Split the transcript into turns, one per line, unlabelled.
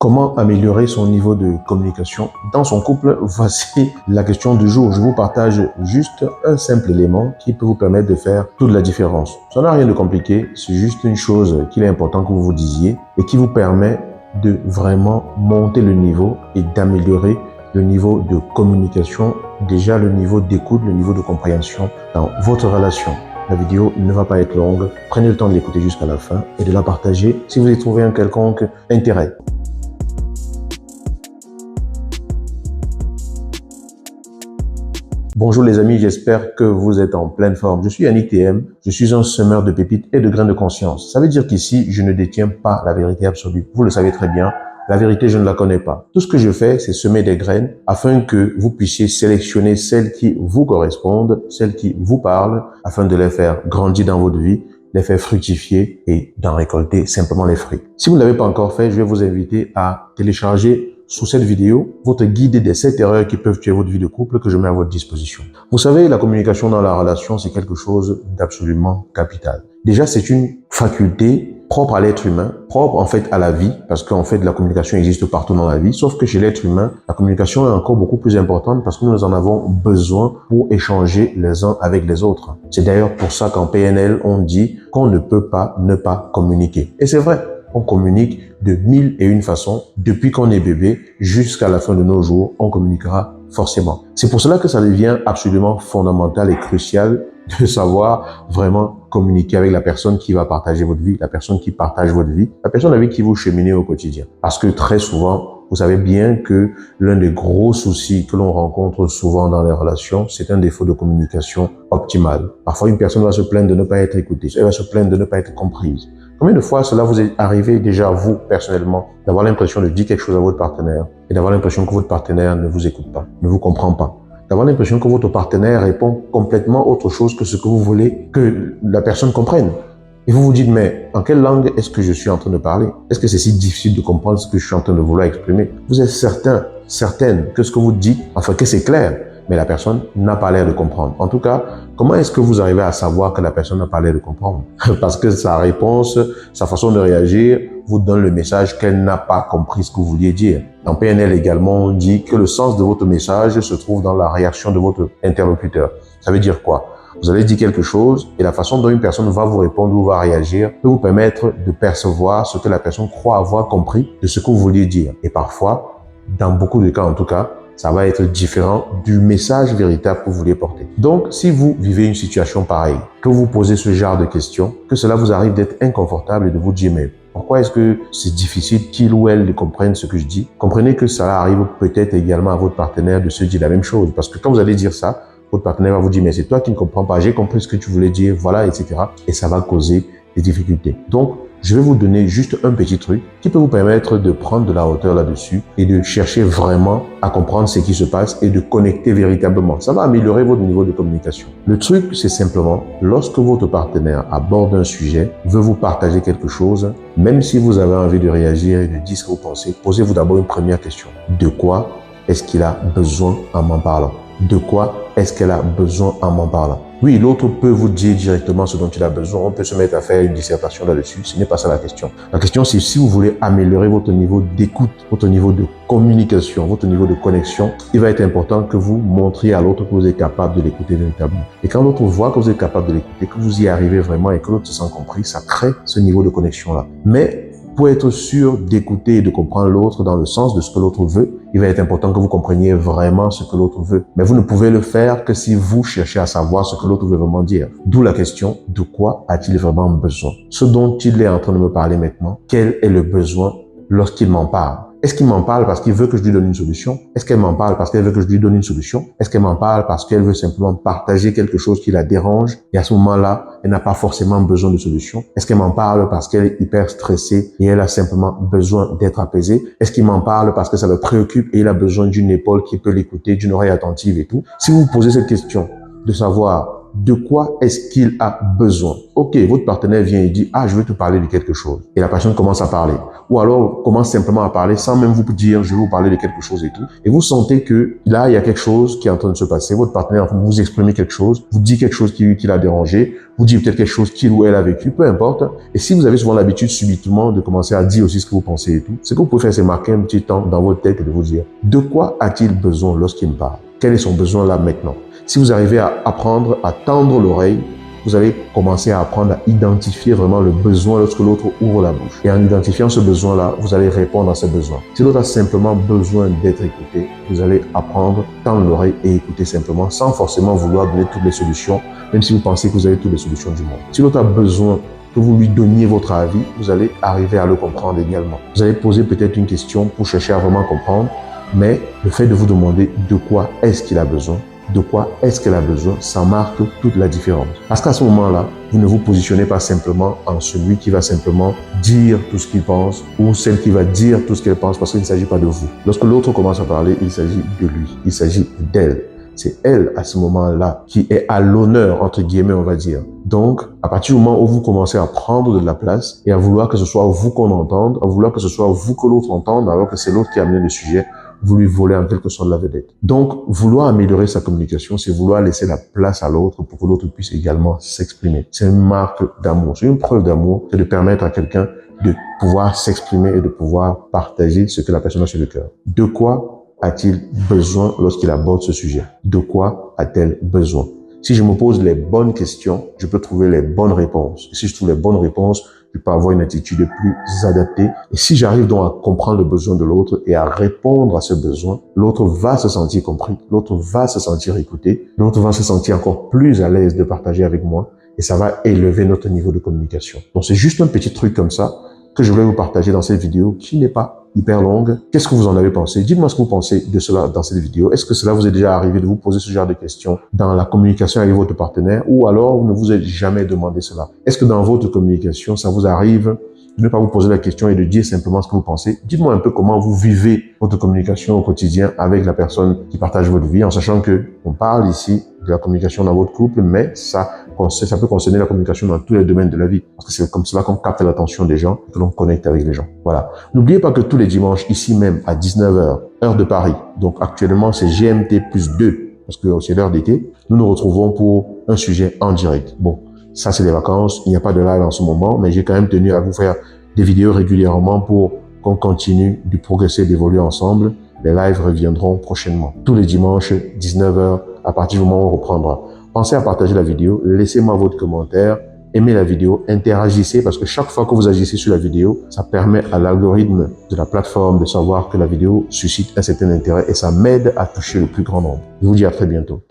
Comment améliorer son niveau de communication dans son couple? Voici la question du jour. Je vous partage juste un simple élément qui peut vous permettre de faire toute la différence. Ça n'a rien de compliqué, c'est juste une chose qu'il est important que vous vous disiez et qui vous permet de vraiment monter le niveau et d'améliorer le niveau de communication, déjà le niveau d'écoute, le niveau de compréhension dans votre relation. La vidéo ne va pas être longue. Prenez le temps de l'écouter jusqu'à la fin et de la partager si vous y trouvez un quelconque intérêt. Bonjour les amis, j'espère que vous êtes en pleine forme. Je suis Yannick TM, je suis un semeur de pépites et de grains de conscience. Ça veut dire qu'ici, je ne détiens pas la vérité absolue. Vous le savez très bien, la vérité, je ne la connais pas. Tout ce que je fais, c'est semer des graines afin que vous puissiez sélectionner celles qui vous correspondent, celles qui vous parlent, afin de les faire grandir dans votre vie, les faire fructifier et d'en récolter simplement les fruits. Si vous ne l'avez pas encore fait, je vais vous inviter à télécharger sous cette vidéo votre guide des 7 erreurs qui peuvent tuer votre vie de couple que je mets à votre disposition. Vous savez, la communication dans la relation, c'est quelque chose d'absolument capital. Déjà, c'est une faculté propre à l'être humain, propre en fait à la vie, parce qu'en fait la communication existe partout dans la vie, sauf que chez l'être humain, la communication est encore beaucoup plus importante parce que nous en avons besoin pour échanger les uns avec les autres. C'est d'ailleurs pour ça qu'en PNL, on dit qu'on ne peut pas ne pas communiquer. Et c'est vrai. On communique de 1001 façons. Depuis qu'on est bébé jusqu'à la fin de nos jours, on communiquera forcément. C'est pour cela que ça devient absolument fondamental et crucial de savoir vraiment communiquer avec la personne qui va partager votre vie, la personne qui partage votre vie, la personne avec qui vous cheminez au quotidien. Parce que très souvent, vous savez bien que l'un des gros soucis que l'on rencontre souvent dans les relations, c'est un défaut de communication optimale. Parfois, une personne va se plaindre de ne pas être écoutée, elle va se plaindre de ne pas être comprise. Combien de fois cela vous est arrivé déjà, vous, personnellement, d'avoir l'impression de dire quelque chose à votre partenaire et d'avoir l'impression que votre partenaire ne vous écoute pas, ne vous comprend pas, d'avoir l'impression que votre partenaire répond complètement autre chose que ce que vous voulez que la personne comprenne. Et vous vous dites, mais en quelle langue est-ce que je suis en train de parler? Est-ce que c'est si difficile de comprendre ce que je suis en train de vouloir exprimer? Vous êtes certaine que ce que vous dites, enfin que c'est clair, mais la personne n'a pas l'air de comprendre. En tout cas, comment est-ce que vous arrivez à savoir que la personne n'a pas l'air de comprendre? Parce que sa réponse, sa façon de réagir vous donne le message qu'elle n'a pas compris ce que vous vouliez dire. En PNL également, on dit que le sens de votre message se trouve dans la réaction de votre interlocuteur. Ça veut dire quoi? Vous allez dire quelque chose et la façon dont une personne va vous répondre ou va réagir peut vous permettre de percevoir ce que la personne croit avoir compris de ce que vous vouliez dire. Et parfois, dans beaucoup de cas en tout cas, ça va être différent du message véritable que vous vouliez porter. Donc, si vous vivez une situation pareille, que vous posez ce genre de questions, que cela vous arrive d'être inconfortable et de vous dire, mais pourquoi est-ce que c'est difficile qu'il ou elle comprenne ce que je dis? Comprenez que cela arrive peut-être également à votre partenaire de se dire la même chose. Parce que quand vous allez dire ça, votre partenaire va vous dire, mais c'est toi qui ne comprends pas, j'ai compris ce que tu voulais dire, voilà, etc. Et ça va causer des difficultés. Donc, je vais vous donner juste un petit truc qui peut vous permettre de prendre de la hauteur là-dessus et de chercher vraiment à comprendre ce qui se passe et de connecter véritablement. Ça va améliorer votre niveau de communication. Le truc, c'est simplement, lorsque votre partenaire aborde un sujet, veut vous partager quelque chose, même si vous avez envie de réagir et de dire ce que vous pensez, posez-vous d'abord une première question. De quoi est-ce qu'il a besoin en m'en parlant? De quoi est-ce qu'elle a besoin en m'en parlant? Oui, l'autre peut vous dire directement ce dont il a besoin. On peut se mettre à faire une dissertation là-dessus. Ce n'est pas ça la question. La question, c'est si vous voulez améliorer votre niveau d'écoute, votre niveau de communication, votre niveau de connexion, il va être important que vous montriez à l'autre que vous êtes capable de l'écouter véritablement. Et quand l'autre voit que vous êtes capable de l'écouter, que vous y arrivez vraiment et que l'autre se sent compris, ça crée ce niveau de connexion-là. Mais pour être sûr d'écouter et de comprendre l'autre dans le sens de ce que l'autre veut, il va être important que vous compreniez vraiment ce que l'autre veut. Mais vous ne pouvez le faire que si vous cherchez à savoir ce que l'autre veut vraiment dire. D'où la question, de quoi a-t-il vraiment besoin? Ce dont il est en train de me parler maintenant, quel est le besoin lorsqu'il m'en parle? Est-ce qu'il m'en parle parce qu'il veut que je lui donne une solution? Est-ce qu'elle m'en parle parce qu'elle veut que je lui donne une solution? Est-ce qu'elle m'en parle parce qu'elle veut simplement partager quelque chose qui la dérange? Et à ce moment-là, elle n'a pas forcément besoin de solution. Est-ce qu'elle m'en parle parce qu'elle est hyper stressée et elle a simplement besoin d'être apaisée? Est-ce qu'il m'en parle parce que ça le préoccupe et il a besoin d'une épaule qui peut l'écouter, d'une oreille attentive et tout? Si vous vous posez cette question de savoir de quoi est-ce qu'il a besoin. Ok, votre partenaire vient et dit, ah, je veux te parler de quelque chose. Et la personne commence à parler. Ou alors commence simplement à parler sans même vous dire, je vais vous parler de quelque chose et tout. Et vous sentez que là, il y a quelque chose qui est en train de se passer. Votre partenaire vous exprime quelque chose, vous dit quelque chose qui l'a dérangé, vous dit peut-être quelque chose qu'il ou elle a vécu, peu importe. Et si vous avez souvent l'habitude subitement de commencer à dire aussi ce que vous pensez et tout, ce que vous pouvez faire, c'est marquer un petit temps dans votre tête et de vous dire, de quoi a-t-il besoin lorsqu'il me parle? Quel est son besoin là maintenant? Si vous arrivez à apprendre à tendre l'oreille, vous allez commencer à apprendre à identifier vraiment le besoin lorsque l'autre ouvre la bouche. Et en identifiant ce besoin-là, vous allez répondre à ce besoin. Si l'autre a simplement besoin d'être écouté, vous allez apprendre, tendre l'oreille et écouter simplement, sans forcément vouloir donner toutes les solutions, même si vous pensez que vous avez toutes les solutions du monde. Si l'autre a besoin que vous lui donniez votre avis, vous allez arriver à le comprendre également. Vous allez poser peut-être une question pour chercher à vraiment comprendre, mais le fait de vous demander de quoi est-ce qu'il a besoin, de quoi est-ce qu'elle a besoin, ça marque toute la différence. Parce qu'à ce moment-là, vous ne vous positionnez pas simplement en celui qui va simplement dire tout ce qu'il pense ou celle qui va dire tout ce qu'elle pense parce qu'il ne s'agit pas de vous. Lorsque l'autre commence à parler, il s'agit de lui, il s'agit d'elle. C'est elle, à ce moment-là, qui est à l'honneur, entre guillemets, on va dire. Donc, à partir du moment où vous commencez à prendre de la place et à vouloir que ce soit vous qu'on entende, à vouloir que ce soit vous que l'autre entende, alors que c'est l'autre qui a amené le sujet, vous lui volez en quelque sorte la vedette. Donc, vouloir améliorer sa communication, c'est vouloir laisser la place à l'autre pour que l'autre puisse également s'exprimer. C'est une marque d'amour, c'est une preuve d'amour, c'est de permettre à quelqu'un de pouvoir s'exprimer et de pouvoir partager ce que la personne a sur le cœur. De quoi a-t-il besoin lorsqu'il aborde ce sujet? De quoi a-t-elle besoin? Si je me pose les bonnes questions, je peux trouver les bonnes réponses. Et si je trouve les bonnes réponses, je peux avoir une attitude plus adaptée. Et si j'arrive donc à comprendre le besoin de l'autre et à répondre à ce besoin, l'autre va se sentir compris, l'autre va se sentir écouté, l'autre va se sentir encore plus à l'aise de partager avec moi et ça va élever notre niveau de communication. Donc c'est juste un petit truc comme ça que je voulais vous partager dans cette vidéo qui n'est pas hyper longue. Qu'est-ce que vous en avez pensé? Dites-moi ce que vous pensez de cela dans cette vidéo. Est-ce que cela vous est déjà arrivé de vous poser ce genre de questions dans la communication avec votre partenaire ou alors vous ne vous êtes jamais demandé cela? Est-ce que dans votre communication, ça vous arrive de ne pas vous poser la question et de dire simplement ce que vous pensez? Dites-moi un peu comment vous vivez votre communication au quotidien avec la personne qui partage votre vie, en sachant que on parle ici de la communication dans votre couple, mais ça peut concerner la communication dans tous les domaines de la vie. Parce que c'est comme cela qu'on capte l'attention des gens, que l'on connecte avec les gens. Voilà. N'oubliez pas que tous les dimanches, ici même, à 19h, heure de Paris, donc actuellement c'est GMT plus 2, parce que c'est l'heure d'été, nous nous retrouvons pour un sujet en direct. Bon, ça c'est les vacances, il n'y a pas de live en ce moment, mais j'ai quand même tenu à vous faire des vidéos régulièrement pour qu'on continue de progresser, d'évoluer ensemble. Les lives reviendront prochainement. Tous les dimanches, 19h, à partir du moment où on reprendra. Pensez à partager la vidéo, laissez-moi votre commentaire, aimez la vidéo, interagissez parce que chaque fois que vous agissez sur la vidéo, ça permet à l'algorithme de la plateforme de savoir que la vidéo suscite un certain intérêt et ça m'aide à toucher le plus grand nombre. Je vous dis à très bientôt.